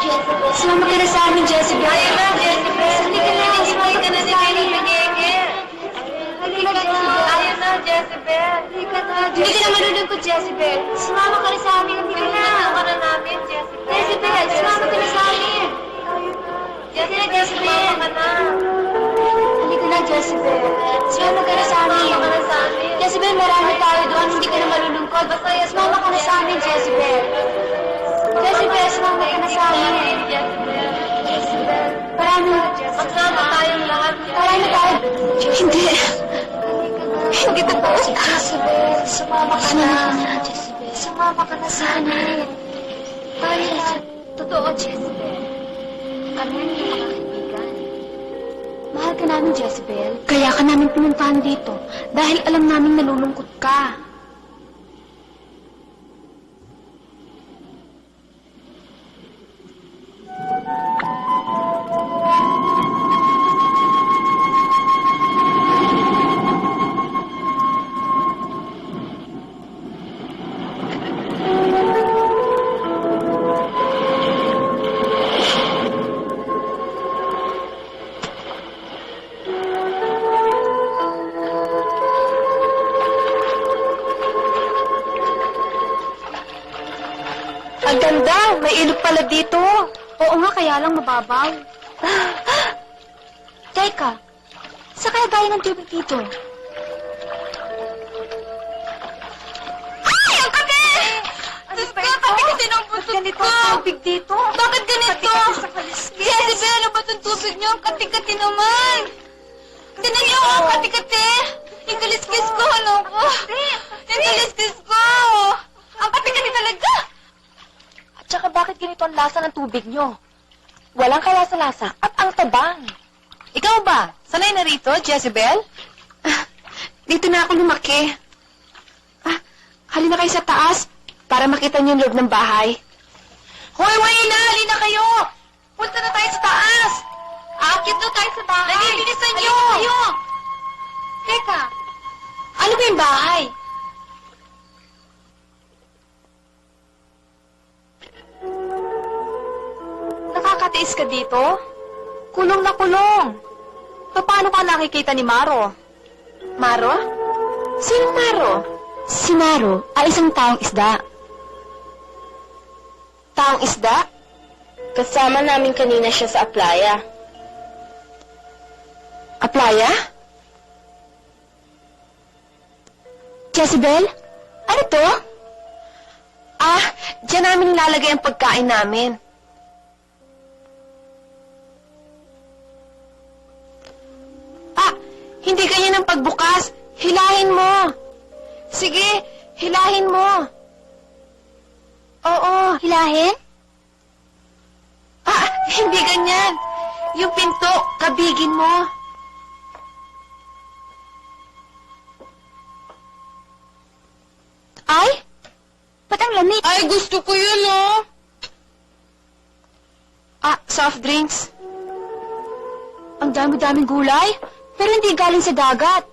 Jezebel. Sumama ka na sa amin, Jezebel. Ayun na, Jezebel. Hindi ka na. Hindi ka na ni Benny Bigenge. Hindi ka na, Jezebel. Ayun na, Jezebel. Hindi ka na. Hindi ka na malulungkot, Jezebel. Sumama ka na sa amin. Hindi ka na. Pinuntahan ka na namin, Jezebel. Jezebel, sumama ka na sa amin. Jezebel, sumama ka na. Halika na, Jezebel. Sumama ka na sa amin. Sumama ka na sa amin. Jezebel, marami tayo doon. Hindi ka na malulungkot. Basta sumama ka na sa amin, Jezebel. Jezebel, sumama ka na sa amin. Jezebel. Marami. Magsama tayong lahat. Marami tayo. Hindi. Hindi totoo. Jezebel, sumama ka na. Jezebel, sumama ka na sa amin. Tayo na. Totoo, Jezebel. Kami ang iyong mga kaibigan. Mahal ka namin, Jezebel. Kaya ka namin pinuntahan dito dahil alam namin nalulungkot ka. Ang ganda! May ilog pala dito. Oo nga, kaya lang mababaw. Teka, sa kaya gaya ng tubig dito? Ay! Ang kape! Diyos ko, pati kasi ng buntot ko. Tubig dito? Bakit ganito? Jezebel, ano ba itong tubig niyo? Ang kati-kati naman. Tinan niyo, ang kati-kati. Yung kaliskis ko, ano ko? Yung kaliskis ko. Ang kati-kati talaga. Tsaka bakit ganito ang lasa ng tubig nyo? Walang kalasa-lasa at ang tabang. Ikaw ba? Sanay na rito, Jezebel? Dito na ako lumaki. Halina kayo sa taas para makita niyo yung loob ng bahay. Hoy, Wayla! Halina kayo! Punta na tayo sa taas! Akit na tayo sa bahay! Nalilisan niyo! Kayo! Teka, ano ba yung bahay? Nakakatiis ka dito? Kulong na kulong. Paano ka nakikita ni Maro? Maro? Sinong Maro? Si Maro ay isang taong isda. Taong isda? Kasama namin kanina siya sa aplaya. Aplaya? Jezebel? Ano to? Diyan namin nilalagay ang pagkain namin. Hindi ganyan ang pagbukas. Hilahin mo. Sige, hilahin mo. Oo, hilahin? Hindi ganyan. Yung pinto, kabigin mo. Ay? Ba't ang lamig? Ay, gusto ko yun, oh! Soft drinks. Ang dami-daming gulay, pero hindi galing sa dagat.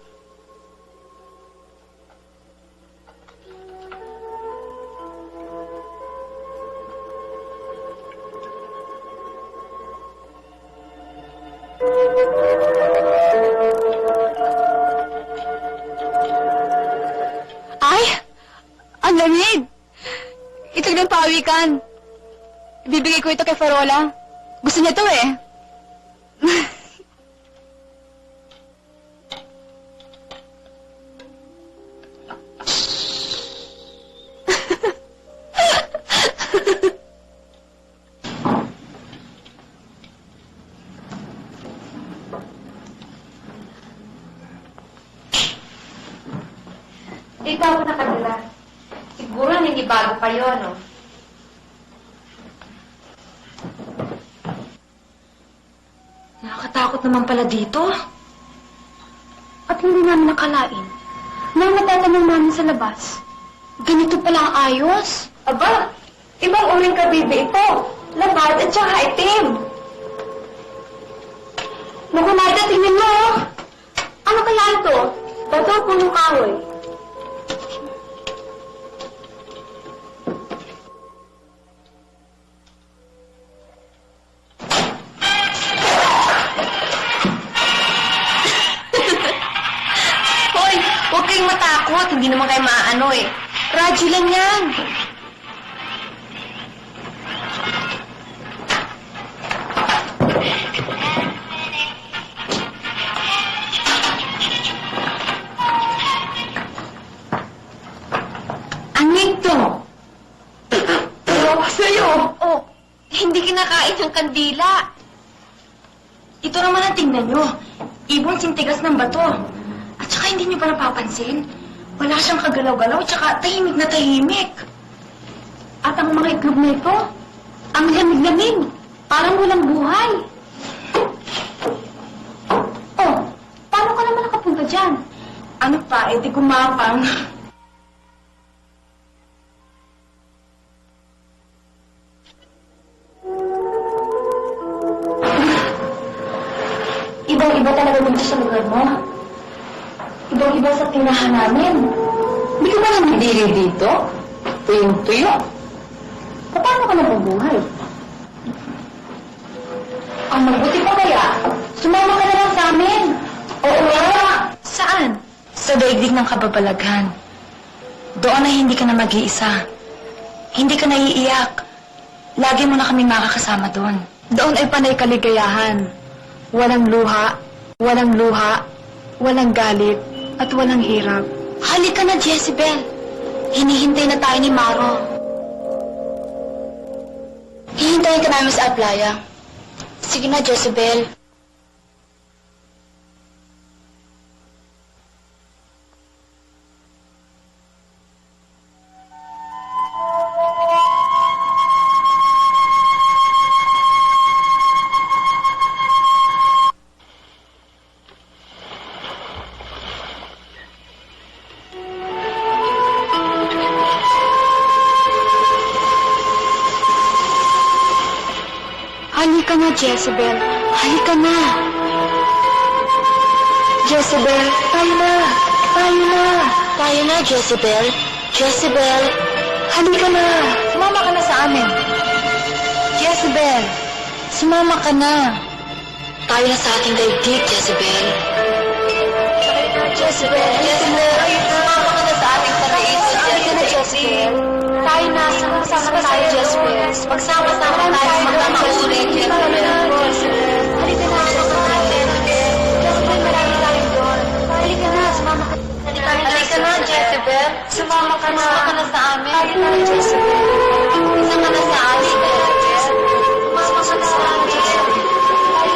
Ay! Ang lamig! Ito ng pawikan. Ibibigay ko ito kay Farola. Gusto niya to eh. Dito ako nakadala. Siguro hindi bago pa yun, no? Nakakatakot naman pala dito. At hindi namin nakalain na matatanong namin sa labas. Ganito pala ang ayos. Aba, ibang uling kabibi ito. Labad at saka itim. Naku, Naida, tingnan mo. Ano kaya ito? Bato o punong kahoy? malambot, hindi naman kayo maaano eh. Radyo lang yan. Anito? Ewan ko sa'yo. Oh, hindi kinakain yung kandila. Ito naman ang tingnan nyo. Ibon sintigas ng bato. At saka hindi nyo pa napapansin? Wala siyang kagalaw-galaw, tsaka tahimik na tahimik. At ang mga itlog na ito, ang lamig-lamig. Parang walang buhay. Oh, paano ka naman nakapunta dyan? Ano pa, di gumapang. Ibang-iba talaga dito sa lugar mo. Ibang-iba sa tinahan namin. Hindi ka ba naman dili dito? Tuyong-tuyo. Paano ka nabubuhay? Ang mabuti pa kaya, sumama ka na lang sa amin. Oo nga. Saan? Sa daigdig ng kababalaghan. Doon ay hindi ka na mag-iisa. Hindi ka naiiyak. Lagi mo na kami makakasama doon. Doon ay panay kaligayahan. Walang luha, walang galit, at walang hirap. Halika na, Jezebel. Hinihintay na tayo ni Maro. Hihintayin ka namin sa playa. Sige na, Jezebel. Halika na, Jezebel. Halika na. Jezebel, tayo na. Tayo na. Tayo na, Jezebel. Jezebel, halika na. Sumama ka na sa amin. Jezebel, sumama ka na. Tayo na sa ating daigdig, Jezebel. Jezebel, sumama ka na sa ating paraiso, Jezebel. Na, Jezebel. Tayo na, sama-sama na tayo, Jezebel. Magsama-sama tayo, magmamaulit, Jezebel. Halika na, sama natin. Jezebel, marami tayo doon. Halika na, sumama ka. Halika na, Jezebel. Sumama ka na sa amin. Halika na, Jezebel. Isa ka na sa amin, Jezebel. Sumama ka na sa amin.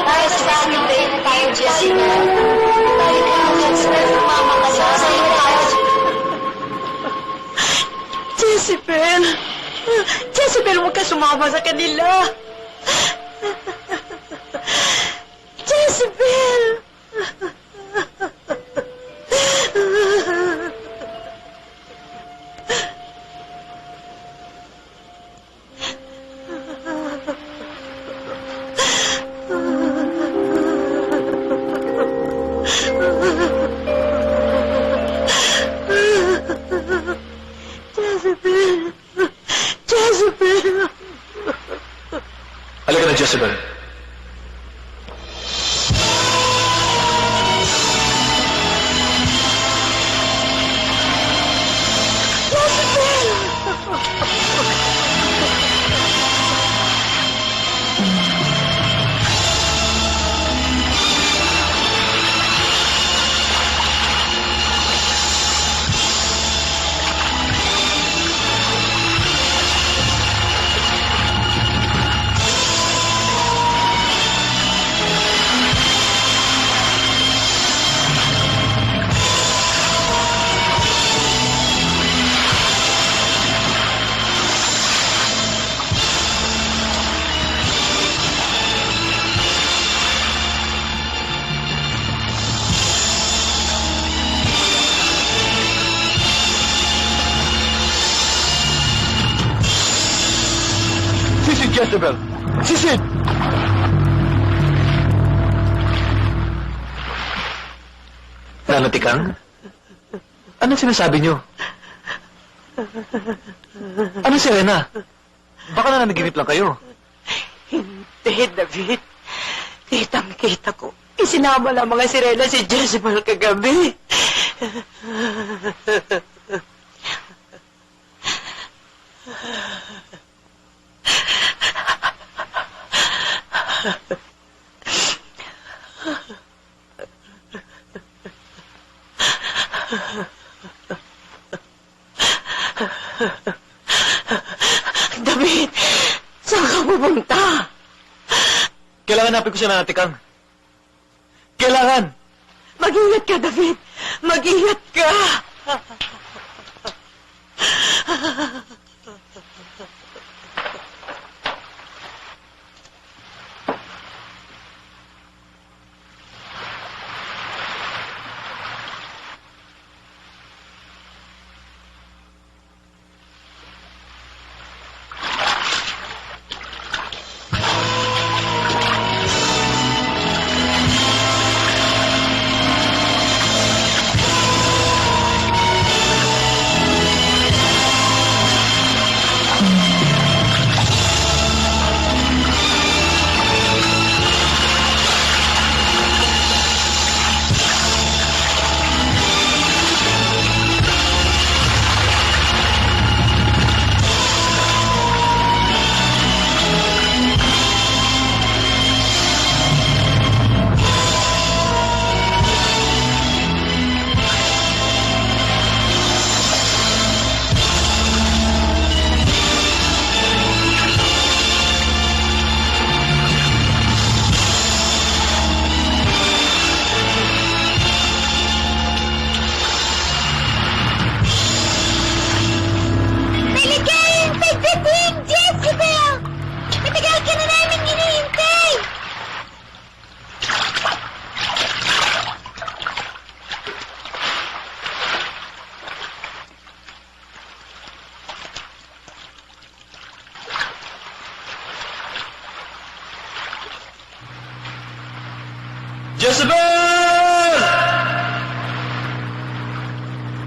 Tayo sa amin, tayo, Jezebel. Halika na, Jezebel. Sumama ka na. Sa'yo tayo, Jezebel! Jezebel, huwag ka sumama sa kanila! Jezebel! Jezebel! Halika na, Jezebel. Sisid, Jezebel! Sisid! Nanatikan? Anong sinasabi niyo? Ano si Rena? Baka nanaginip lang kayo. Hindi, David. Kitang-kita ko. Isinama lang mga sirena si Jezebel kagabi. David, saan ka pupunta? Kailangan napin ko siya ng Ate Kang. Kailangan! Mag-ingat ka, David. Mag-ingat ka. Jezebel!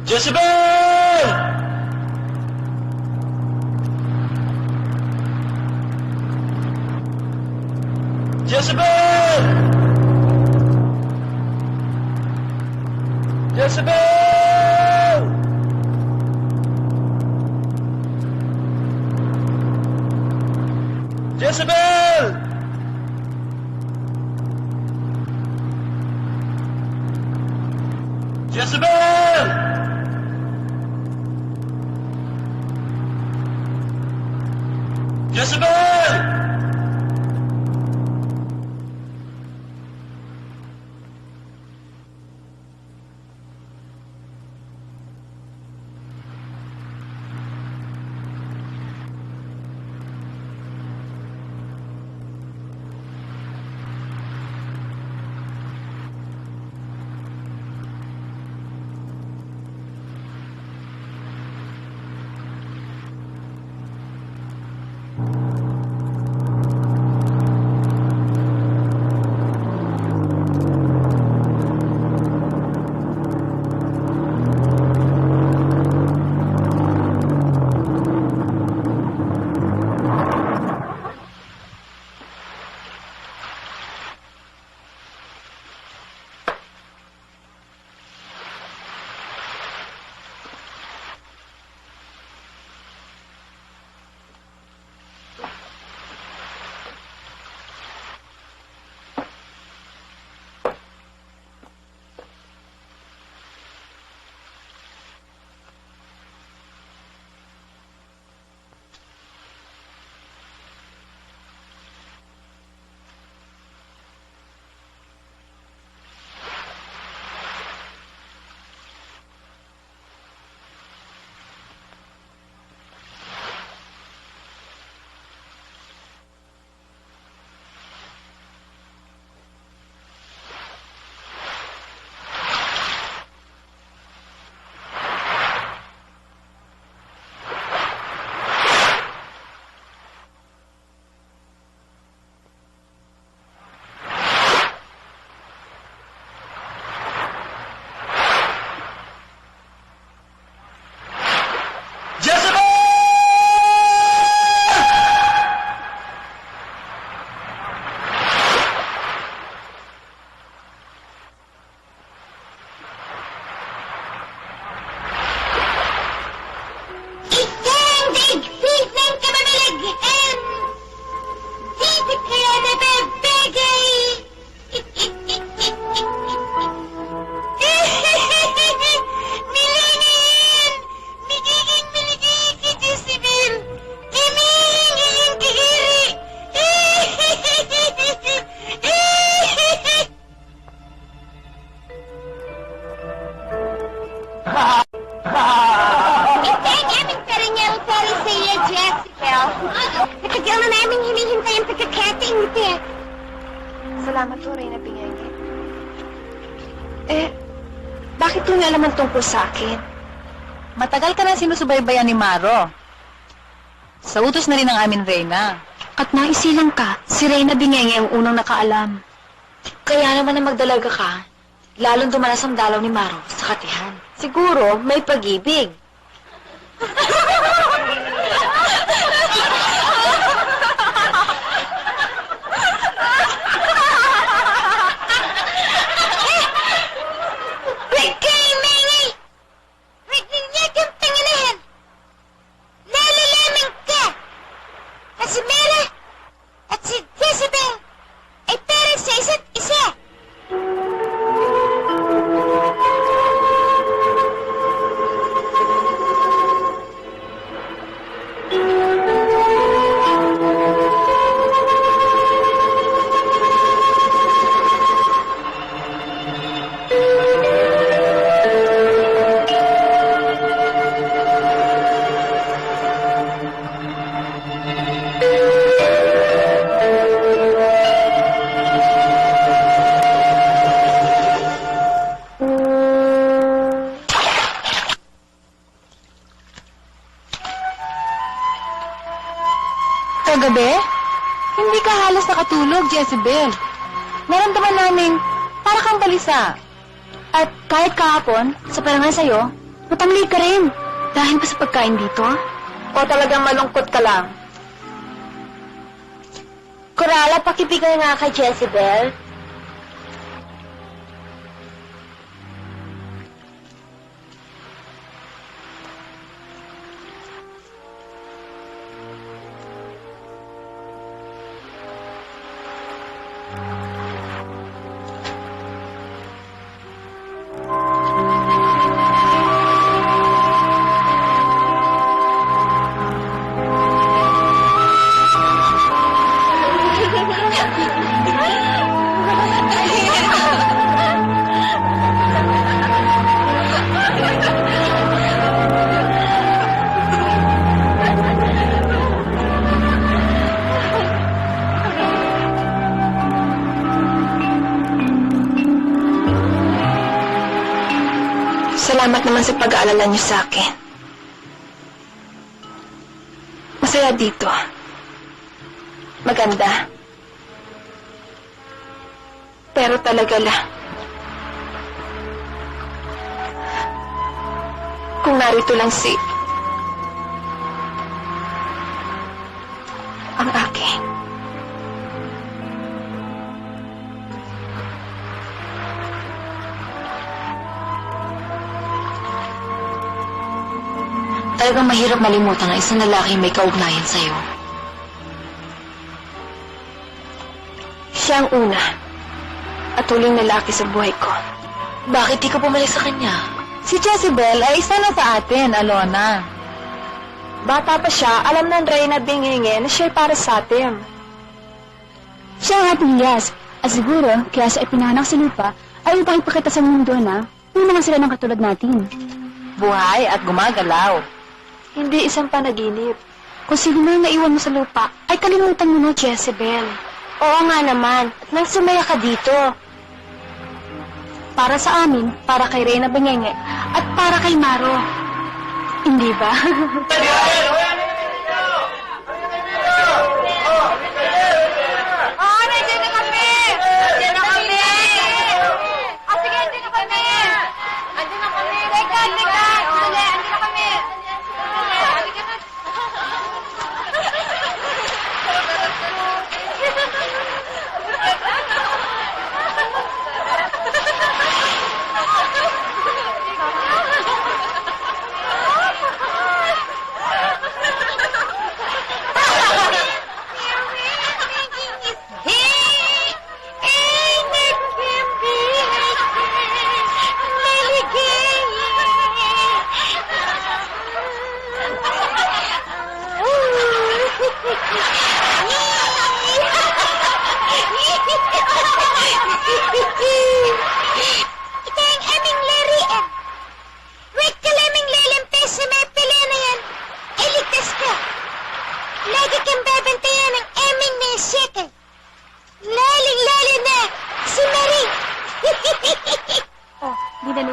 Jezebel! Jezebel! Jezebel! Jezebel! Jezebel! Jezebel! Kaya nabibigay! Milingin! Magiging maligay si Jezebel! Kimingin kihiri! Ito ang aming perennial peri sa iyo, Jezebel. Matagal na namin hinihintay ang pagkakating ito. Salamat po, Reyna Bingenge. Bakit yung alaman tungkol sa akin? Matagal ka na sinusubaybayan ni Maro. Sa utos na rin ng amin, Reyna. At naisilang ka, si Reyna Bingenge ang unang nakaalam. Kaya naman na magdalaga ka, lalong dumanas ang dalaw ni Maro sa katihan. Siguro, may pag-ibig. Wait kayo, Mingi! Wait ninyo kang pangalahan! Nalalaman ka! At si Mara at si Jezebel ay parang sa isa't isa! Kagabi, hindi ka halos nakatulog, Jezebel. Naramdaman namin, para kang balisa. At kahit kahapon, sa parangal sa'yo, matamli ka rin. Dahil ba sa pagkain dito? O talagang malungkot ka lang? Corala, pakibigay nga kay Jezebel. Salamat naman sa pag-aalala niyo sa akin. Masaya dito. Maganda. Pero talaga lang. Kung narito lang si... ang akin. Talagang mahirap malimutan ang isang lalaking may kaugnayan sa'yo. Siya ang una. At huling lalaki sa buhay ko. Bakit di ka bumalik sa kanya? Si Jezebel ay isa na sa atin, Alona. Bata pa siya, alam ng Reyna Bingenge na siya'y para sa atin. Siya ang ating Iyas. At siguro, kaya sa ipinahanak sa lupa, ay upang ipakita sa mundo na una nga sila ng katulad natin. Buhay at gumagalaw. Hindi isang panaginip. Kung sino na yung naiwan mo sa lupa, ay kalimutan mo na, Jezebel. Oo nga naman. At nang sumaya ka dito. Para sa amin, para kay Reyna Bingenge, at para kay Maro. Hindi ba? Oo, nandiyan na kami! Nandiyan na kami! Ah, sige, nandiyan na kami! Nandiyan na kami! Teka! Sandali, nandiyan na kami! Halika na!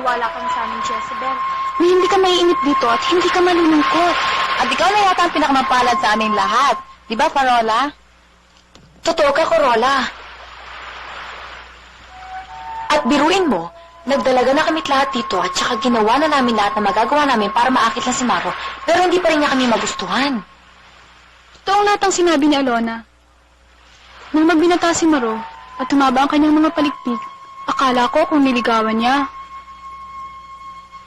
maniwala ka na sa amin, Jezebel. Na hindi ka maiinip dito at hindi ka malulungkot. At ikaw na yata ang pinakamapalad sa aming lahat. Di ba, Parola? Totoo ka, Corolla. At biruin mo, nagdalaga na kami't lahat dito at saka ginawa na namin lahat na magagawa namin para maakit lang si Maro. Pero hindi pa rin niya kami magustuhan. Totoo lahat ang sinabi ni Alona. Nang magbinata si Maro at tumaba ang kanyang mga palikpik, akala ko kung niligawan niya.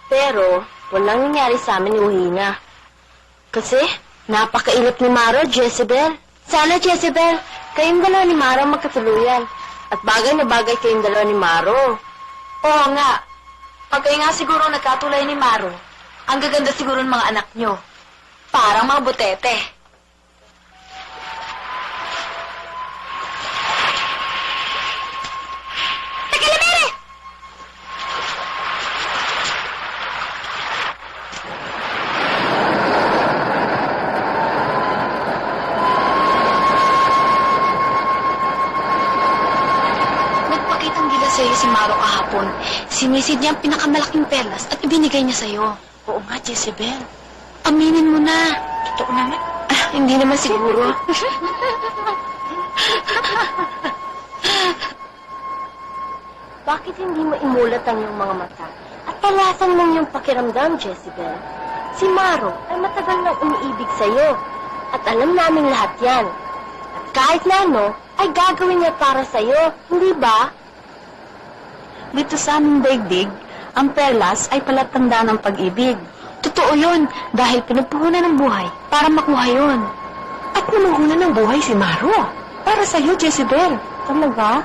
Pero, walang nangyari sa amin ni Wahina. Kasi, napakailap ni Maro, Jezebel. Sana, Jezebel, kayong dalawa ni Maro magkatuluyan. At bagay na bagay kayong dalawa ni Maro. Oo nga. Pag kayo nga siguro nagkatulay ni Maro, ang gaganda siguro ng mga anak nyo. Parang mga butete. Nagpakitang gila sa'yo si Maro kahapon. Sinisid niya ang pinakamalaking perlas at ibinigay niya sa'yo. Oo nga, Jezebel. Aminin mo na. Totoo naman. Hindi naman siguro. Bakit hindi mo imulat ang iyong mga mata? At talasan mo yung pakiramdam, Jezebel. Si Maro ay matagal nang umiibig sa'yo. At alam namin lahat yan. At kahit na ano, ay gagawin niya para sa'yo. Hindi ba? Dito sa aming daigdig, ang perlas ay palatandaan ng pag-ibig. Totoo yun, dahil pinagpuhunan ng buhay para makuha yun. At namuhunan ng buhay si Maro. Para sa'yo, Jezebel. Talaga?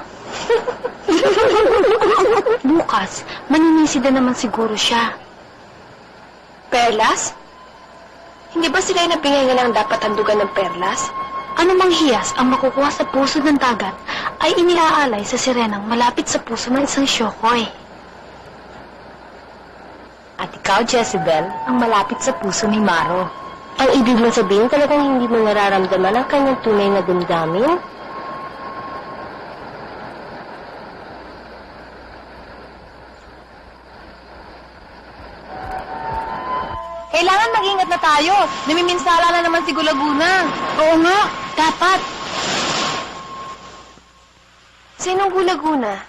Bukas, maninisid na naman siguro siya. Perlas? Hindi ba sila yung napingangalang dapat handugan ng perlas? Anumang hiyas ang makukuha sa puso ng dagat ay iniaalay sa sirenang malapit sa puso ng isang syokoy. At ikaw, Jezebel, ang malapit sa puso ni Maro. Ang ibig mo sabihin talagang hindi mo nararamdaman ang kanyang tunay na damdamin? Kailangan mag-ingat na tayo. Namiminsala na naman si Gulaguna. Oo nga, dapat. Sinong Gulaguna?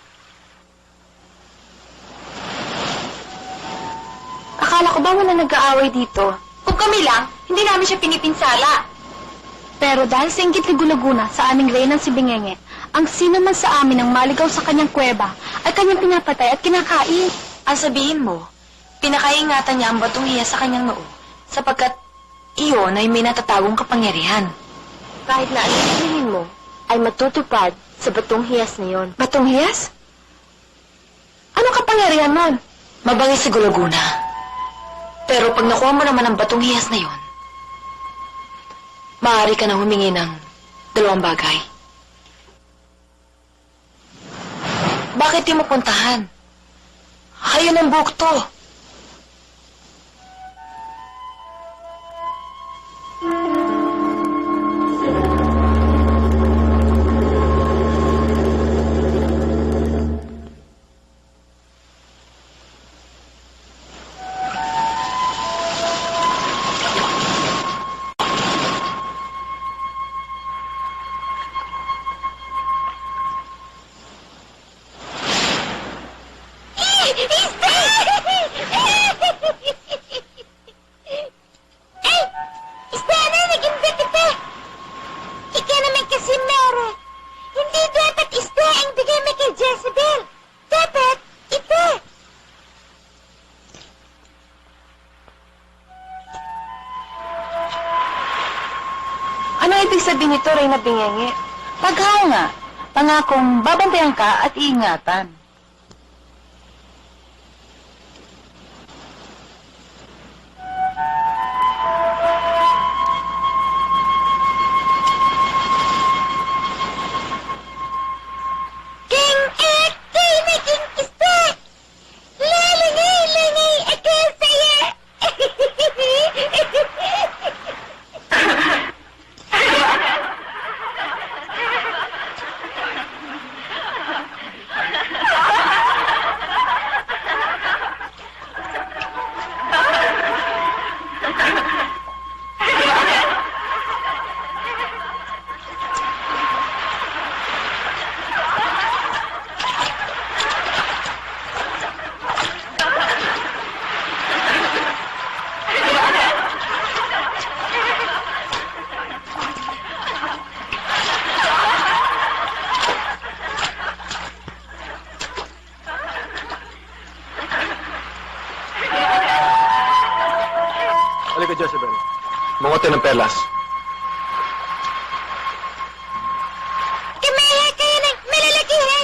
Akala ko ba wala nag-aaway dito? Kung kami lang, hindi namin siya pinipinsala. Pero dahil sa inggit ni Gulaguna sa aming reynang si Bingenge, ang sino man sa amin ang maligaw sa kanyang kuweba ay kanyang pinapatay at kinakain. Ang sabihin mo, pinakaingatan niya ang batong hiya sa kanyang noo sapagkat iyon ay may natatagong kapangyarihan. Kahit na anong sabihin mo, ay matutupad sa batong hiyas na yon. Batong hiyas? Anong kapangyarihan nun? Mabangis si Gulaguna. Pero pag nakuha mo naman ang batong hiyas na yon, maaari ka na humingi ng dalawang bagay. Bakit di mo puntahan? Hayo ng bukto. Ano ibig sabihin nito, Reyna Bingenge? Paghanga. Pangakong babantayan ka at iingatan. Mangote ng perlas. Kaya kayo ng malalaki, ha?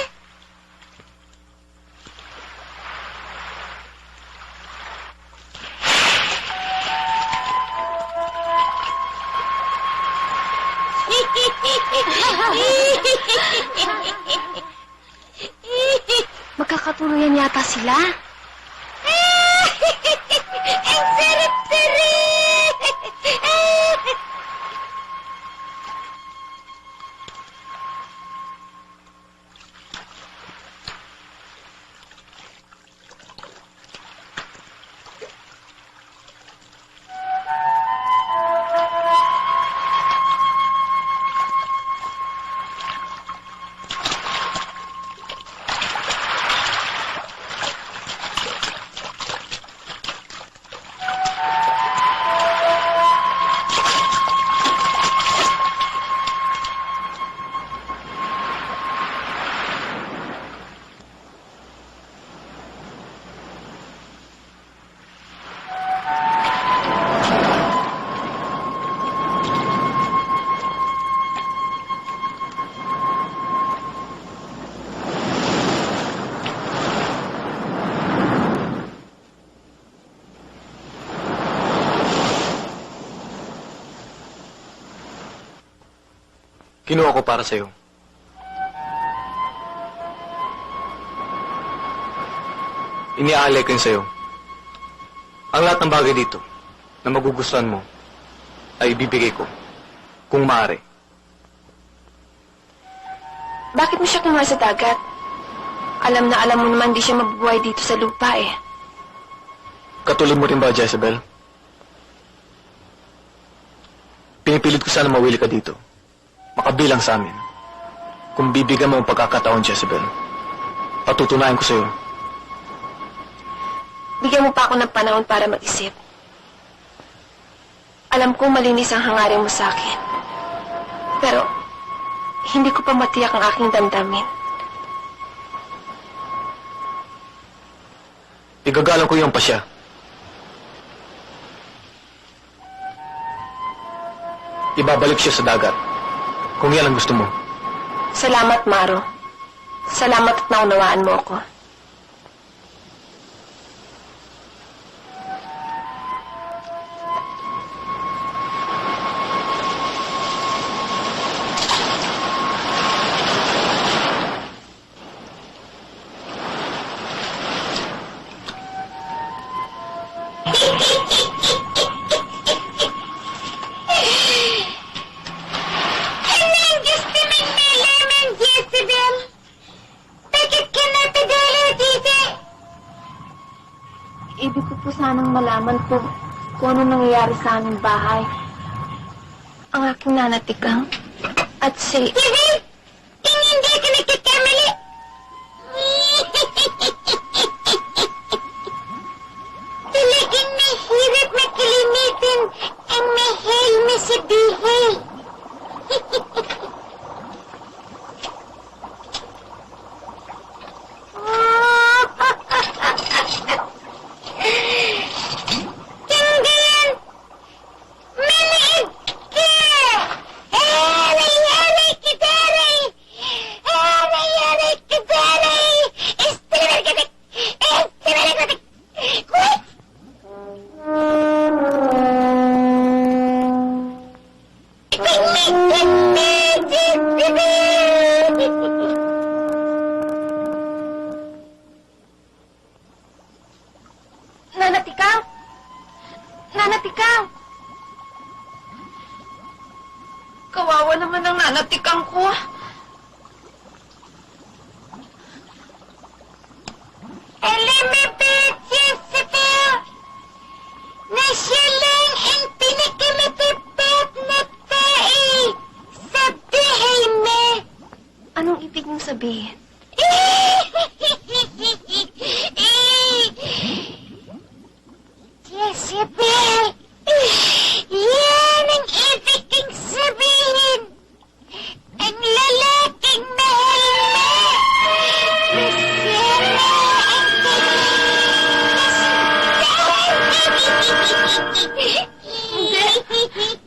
Magkakatuluyan yata sila. Ang sarap-sarap! Kinuha ko para sa'yo. Iniaalay ko yun sa'yo. Ang lahat ng bagay dito na magugustuhan mo ay ibibigay ko. Kung maaari. Bakit mo siya kinuha sa dagat? Alam na alam mo naman di siya mabubuhay dito sa lupa eh. Katulad mo rin ba, Jezebel? Pinipilit ko sana mawili ka dito. Makabilang sa amin. Kung bibigyan mo ang pagkakataon, Jezebel, patutunayan ko sa'yo. Bigyan mo pa ako ng panahon para mag-isip. Alam kong malinis ang hangarin mo sa akin. Pero, hindi ko pa matiyak ang aking damdamin. Igagalang ko yung pasya. Ibabalik siya sa dagat. Kung yan ang gusto mo. Salamat, Maro. Salamat at naunawaan mo ako. Anong gusto mong malaman, Jezebel? Bakit ka napadala dito? Ibig ko po sanang malaman kung ano nangyayari sa aming bahay. Ang aking nanatikang at si... Jezebel, hindi ka nagkakamali. Talagang mahirap makalimitan ang mahal mo sa buhay. Tanggalan! Maliit ka! Aray ka, daray! Aray ka, daray! Estimal ka, estimal ka, quick! Nanatikang! Nanatikang! Kawawa naman ang nanatikang ko. Alam mo ba, Jezebel, na siya lang ang pinakamatapat na tao sa buhay mo. Anong ibig mong sabihin? Jezebel, yan ang ibig kong sabihin. Ang lalaking mahal mo. Masaya ang Hindi.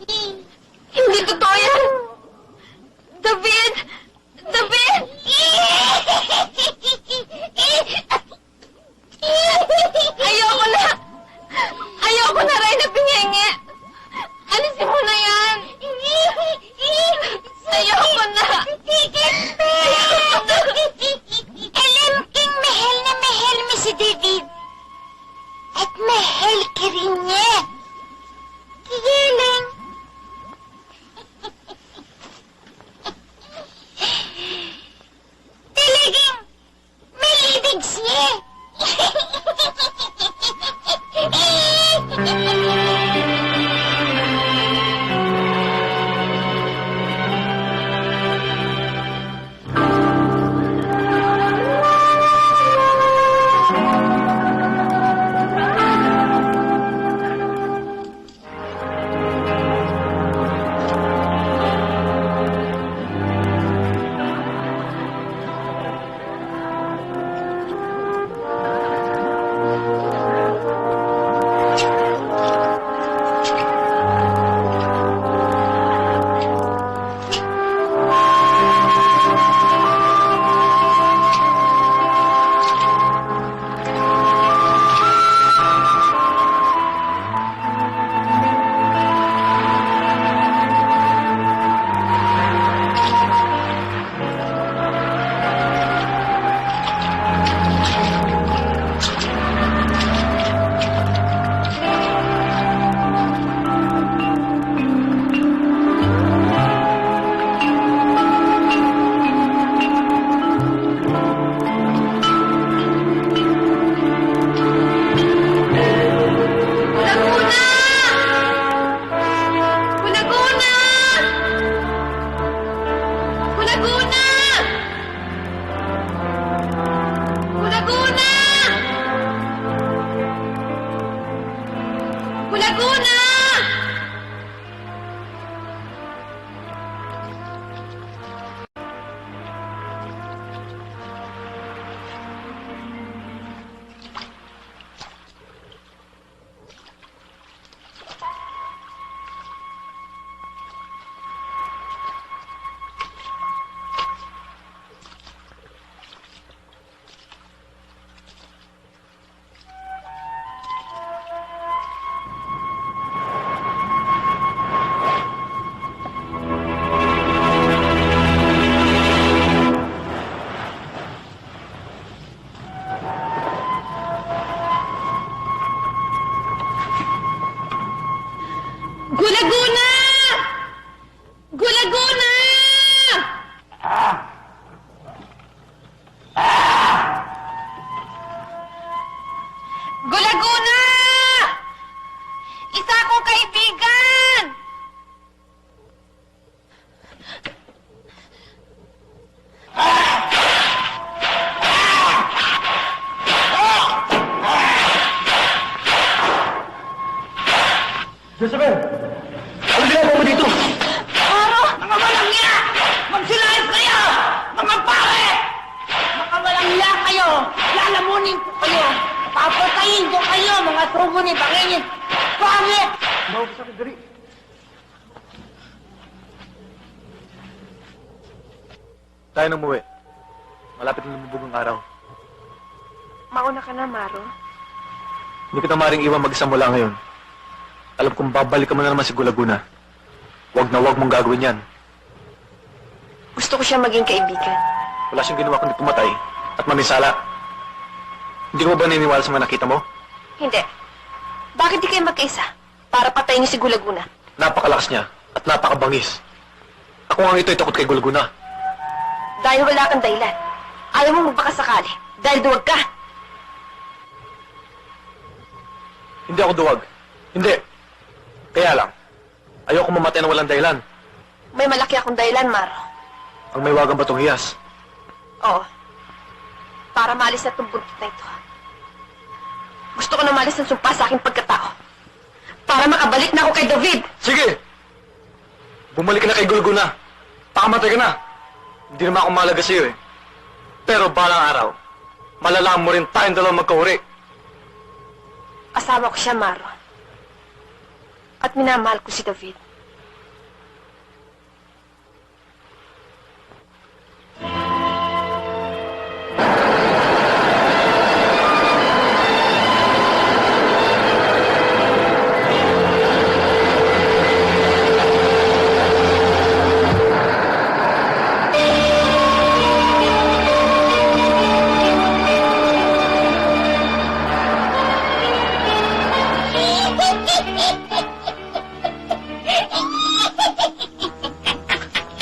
mo ni Pangingin! Pangit! Tayo nang muwi. Malapit na lumubog ang araw. Mauna ka na, Maro. Hindi kita maring iwan mag-isa mula ngayon. Alam kong babalik ka mo na naman si Gulaguna. Huwag na huwag mong gagawin yan. Gusto ko siya maging kaibigan. Wala siyang ginawa kundi pumatay at mamisala. Hindi ko ba naniniwala sa mga nakita mo? Hindi. Bakit di kayo magkaisa? Para patayin niyo si Gulaguna. Napakalakas niya at napakabangis. Ako nga ito'y takot kay Gulaguna. Dahil wala kang dahilan. Ayaw mo magbakasakali. Dahil duwag ka. Hindi ako duwag. Hindi. Kaya lang, ayoko mamatay na walang dahilan. May malaki akong dahilan, Maro. Ang may wagang batong hiyas. Oo. Para maalis na itong buntot na ito. Gusto ko na maalis ng sumpa sa aking pagkatao. Para makabalik na ako kay David. Sige! Bumalik ka na kay Gulaguna. Pakamatay ka na. Hindi naman ako mahalaga sa'yo eh. Pero balang araw, malalaman mo rin tayong dalawang magkahuri. Asawa ko siya, Maro. At minamahal ko si David.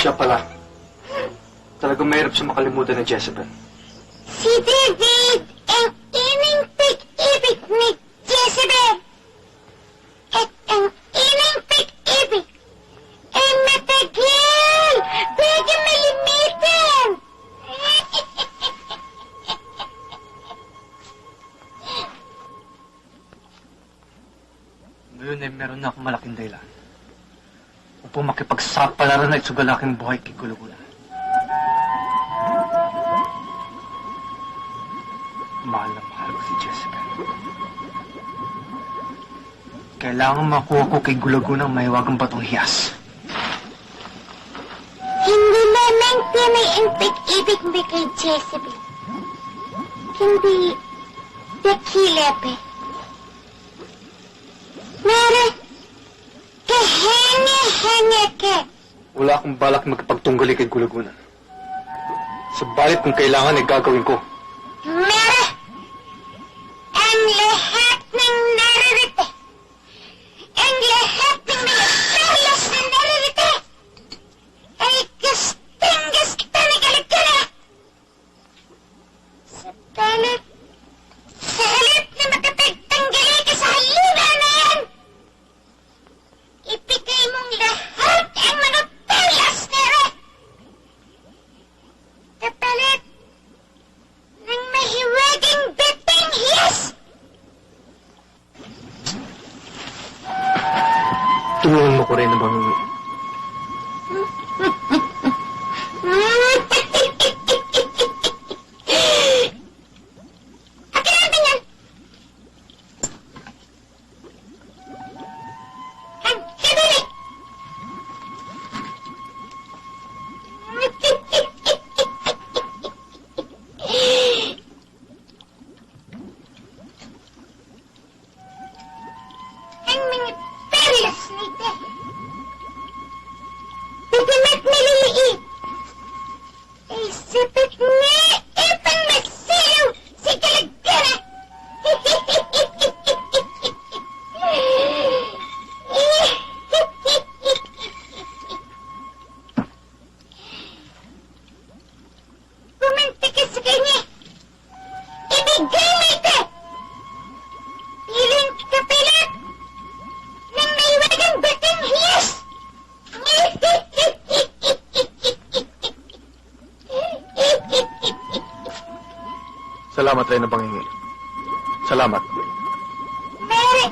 Siya pala. Talagang mahirap siya makalimutan ng Jezebel. Si David ang inang pag-ibig ni Jezebel. At ang inang pag-ibig ay matagal bago malimitan. Ngayon ay meron na akong malaking dahilan upang makipagsapalaran at sugalaking buhay kay Gulaguna. Mahal na mahal ko si Jezebel. Kailangan makuha ko kay Gulaguna ang mahiwagang batong hiyas. Hindi lamang tunay ang pag-ibig mo kay Jezebel. Hindi dakila pa. Mara, kahanga-hanga ka. Wala akong balak magpagtunggali kay Gulaguna. Subalit kung kailangan ay gagawin ko. Mara, ang lahat ng naririto, ang lahat ng mga perlas na naririto, ay gustong-gus kita na galit-gala. Sa halip na makapagtanggali ka sa halina na yan, ibigay mong lahat ang mga perlas na rin. Kapalit ng mahiwagang beteng hiyas. Tulungan mo ko rin na bangungi. Akin natin yan. Ang kadali. Ang mga perlas nito. Bagamat maliliit, ay sapat na ipang magsilaw sa kalagkara. Pumunta ka sa kanya. Ibigay mo ito. Bilang kapalit ng maiwagang batang hiyas. Salamat rin na bangingi. Salamat. Mary!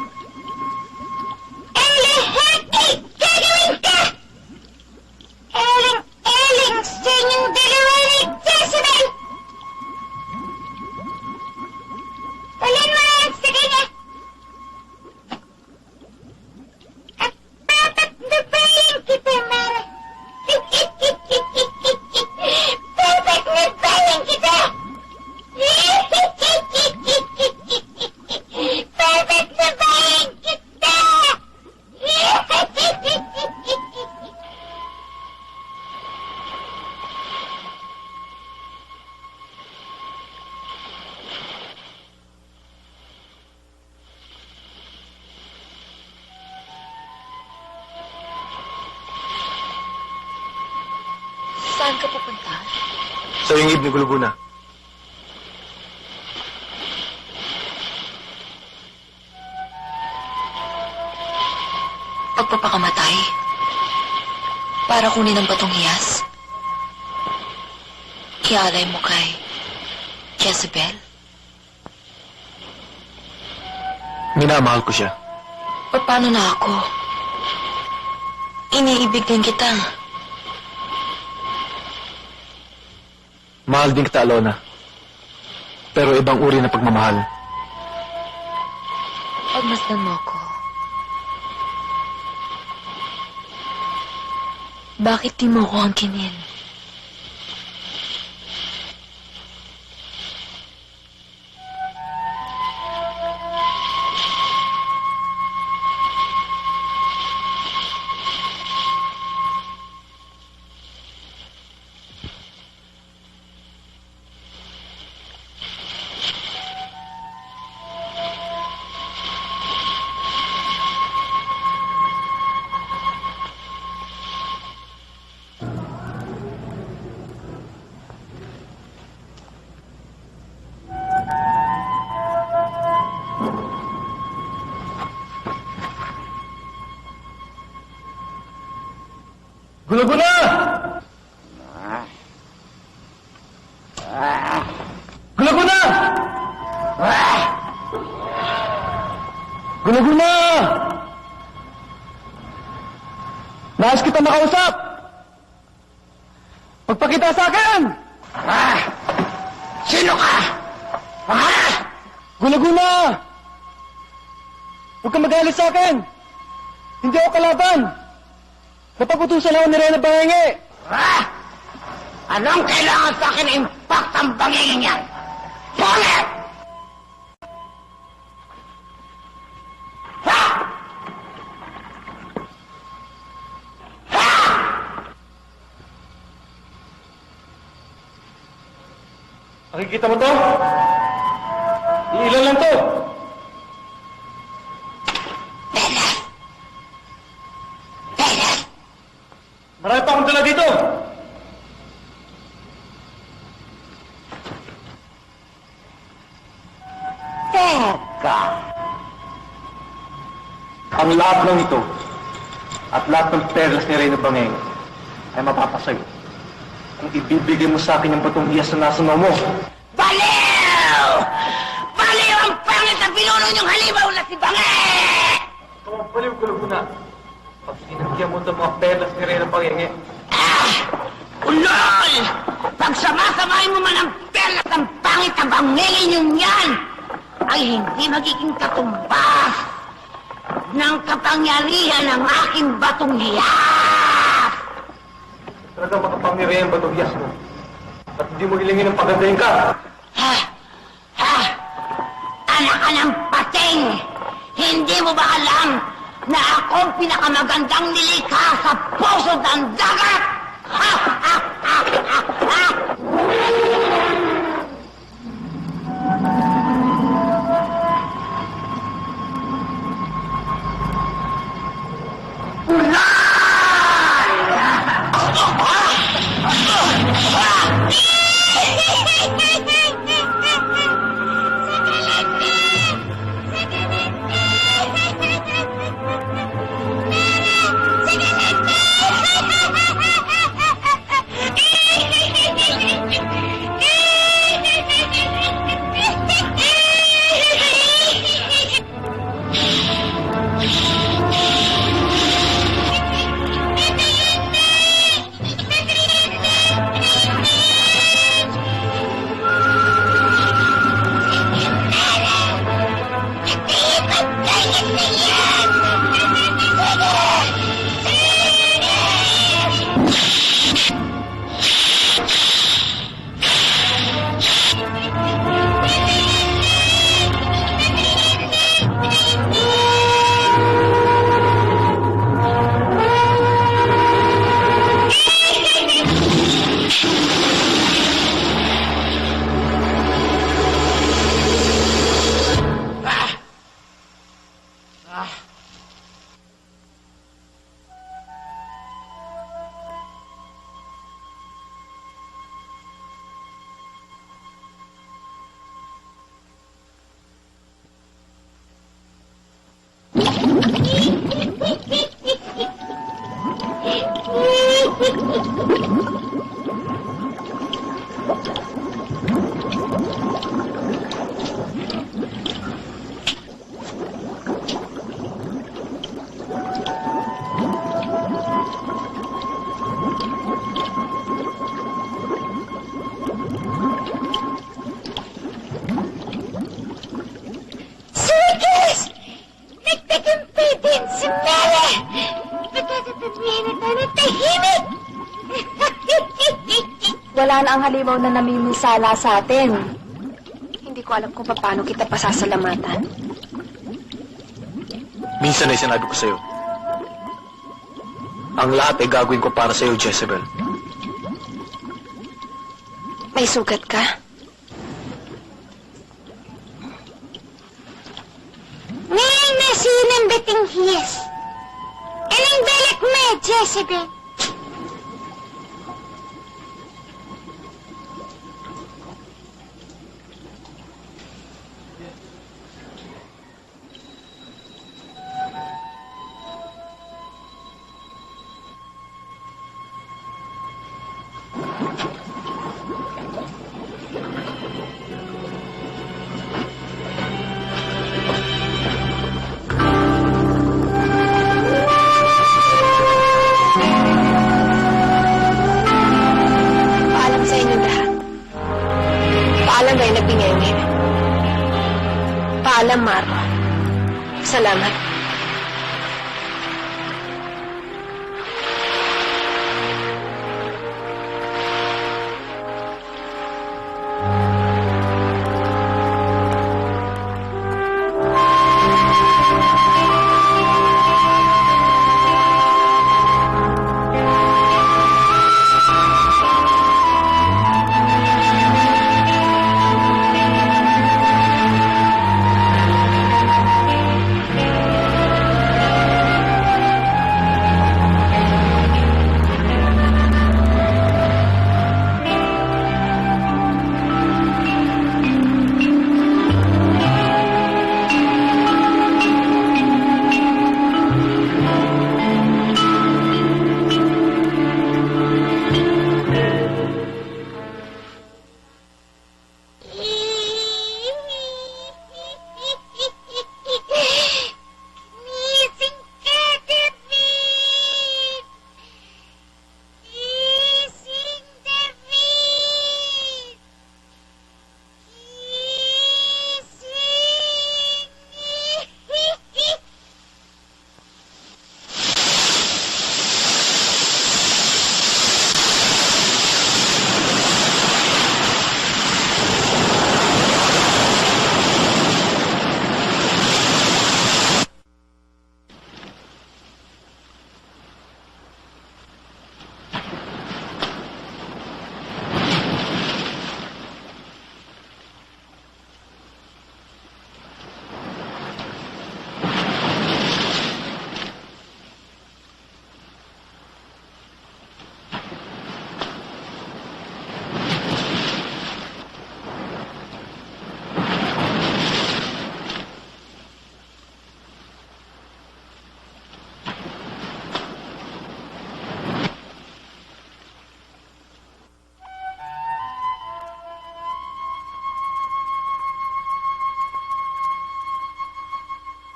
Ang lahat ay gagawin ka! Aling-aling sa inyong dalawa ni Jezebel! Tulan mo lang sa kanya! sa ingib ni Guluguna. Pagpapakamatay? Para kunin ang batong hiyas? Ialay mo kay Jezebel? Minamahal ko siya. Paano na ako? Iniibig din kita. Mahal din kita, Alona. Pero ibang uri na pagmamahal. Pagmasdan mo ako. Bakit di mo ko angkinin? Guluguna! Guluguna! Guluguna! Nais kita makausap! Magpakita sa akin! Sino ka? Guluguna! Huwag kang magalit sa akin! Hindi ako kalaban! Napaputusan ako ni Reyna Bangenge! Anong kailangan sa akin impact ang bangingin yan? Bakit? Nakikita mo to? Iilan lang to! Marami pa akong dala dito! Teka. Ang lahat ng ito at lahat ng perlas ni Reyna Bangenge ay mapapasayo kung ibibigay mo sa akin yung batong iyas na nasa noo mo. Baliw! Baliw ang pangit na pinuno niyong halimaw na si Bange! Ikaw ang baliw, Guluguna. Pag sinagyan mo itong mga perlas ni Reyna Bangenge, Ulol! Pagsamasamahin mo man ang perlas ng pangit na bangingin niyong yan, ay hindi magiging katumbas ng kapangyarihan ng aking batong hiyas! talagang makapangyarihan ang batong iyas mo. At hindi mo hilingin ng pagandahin ka. Ha? Ha? Anak ka ng pating! Hindi mo ba alam na ako ang pinakamagandang nilikha sa puso ng dagat? Ha? Ha? Ha? Ha? Ha? Circus! Nagtagumpatin si Mary! Pagkakatabihin na tayo ng tahimik! Wala na ang halimaw na namimisala sa atin. Hindi ko alam kung paano kita pasasalamatan. Minsan ay sinabi ko sa'yo, ang lahat ay gagawin ko para sa'yo, Jezebel. May sugat ka? Ngayon na sinang biting hiyas. Anong balak mo, Jezebel? Paalam sa inyong lahat. Paalam kayo na Bingenge. Paalam, Maro. Salamat.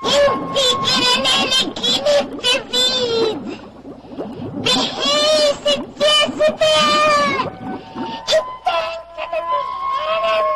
Hindi ka na nanaginip, David! Behave si Jezebel! Itang katotohanan!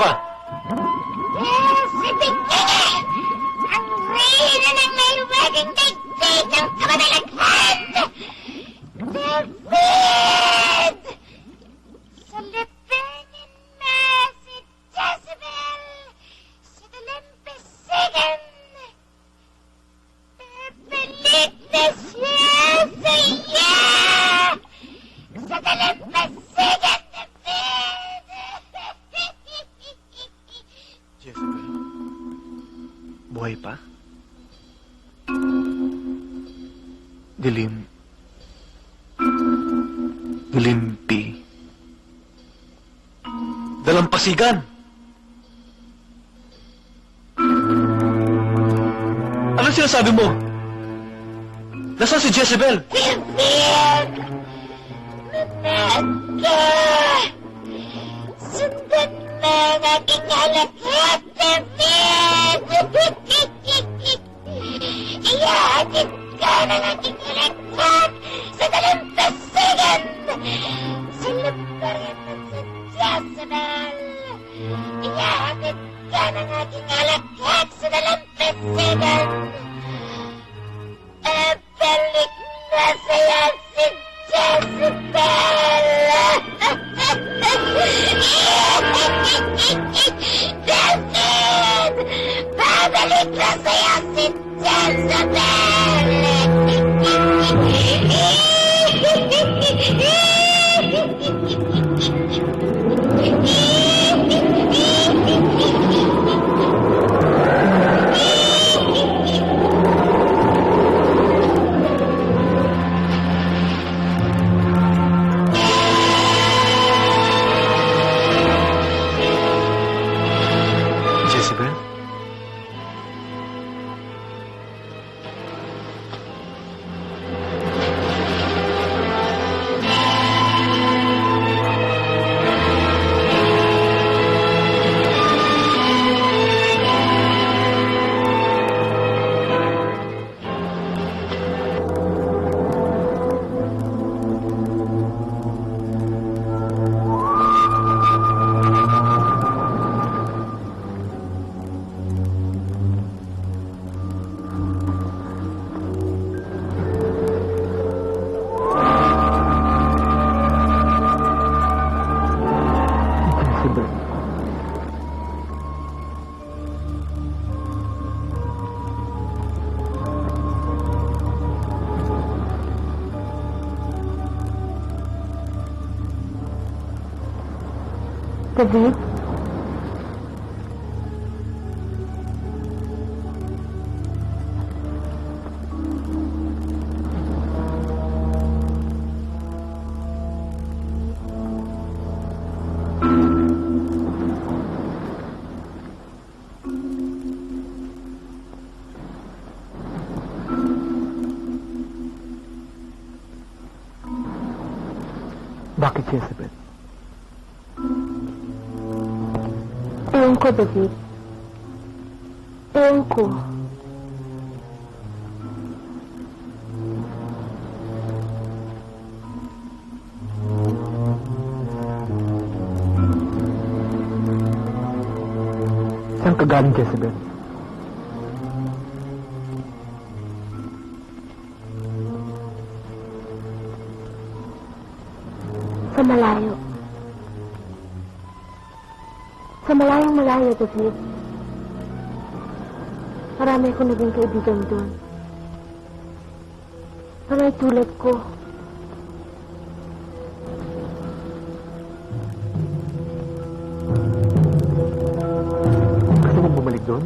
ka? Jezebel! Ang reyna ng may wedding date ng kamadalaghan! David! Salipinin mo si Jezebel sa dalampasigan! Papalit na siya sa iya! Sa dalampasigan, David! Jezebel? Buhay pa? Dilimpi. Dalampasigan! Ano sinasabi mo? Nasaan si Jezebel? David! Manaka! Sundan mo ang aking halakhat, David! Iyahatid ka ng aking halakhat sa dalampasigan! Sa labaretan sa Jezebel! Iyahatid ka ng aking halakhat sa dalampasigan! Balik na sa'yo si Jezebel! David! Babalik na sa'yo si Jezebel? Jezebel. David? Bakit Jezebel? Ewan ko, David. Ewan ko. Saan ka galing, Jezebel? Sa malayo. Sa malayong malayo, David. Marami akong naging kaibigan doon. Panay tulad ko. Gusto mong bumalik doon?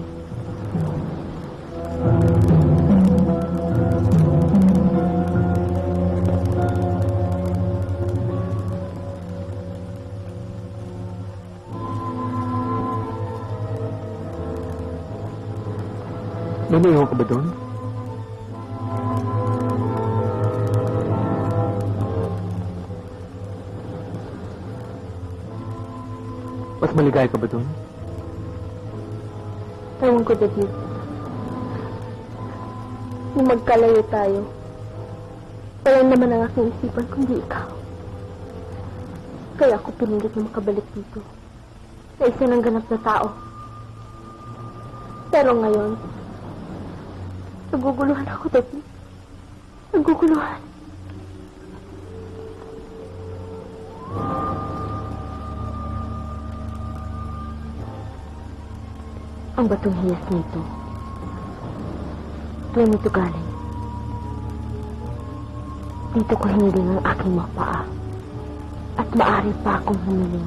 Naniyaw ka ba doon? Mas maligaya ka ba doon? Ewan ko, David. Nung magkalayo tayo, wala naman ang aking isipan kundi ikaw. Kaya ako pinilit na makabalik dito. sa isa ng ganap na tao. Pero ngayon, naguguluhan ako, David. Naguguluhan. Ang batong hiyas nito, tuwan nito galing. Dito ko hiniling ang aking mga paa. At maaari pa akong humiling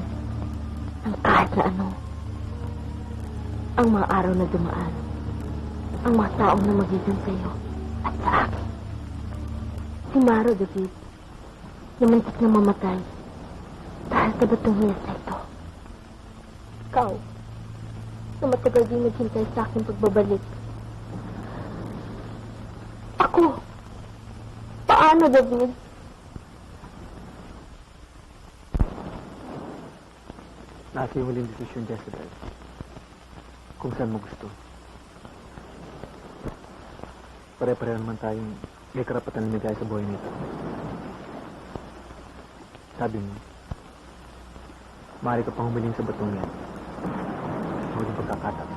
ng kahit na ano. Ang mga araw na dumaan, ang mga taong na magitan sa iyo at sa akin. Si Maro, David, namantik na mamatay dahil sa batong hiyas na ito. Ikaw, na matagal din naghintay sa aking pagbabalik. Ako, paano, David? Nasa yung huling desisyon, Jezebel. Kung saan mo gusto. Pare-pareho naman tayong may karapatan lumigay sa buhay nito. Sabi mo, maaari ka pang humiling sa batong yan. Sa huling pagkakataon.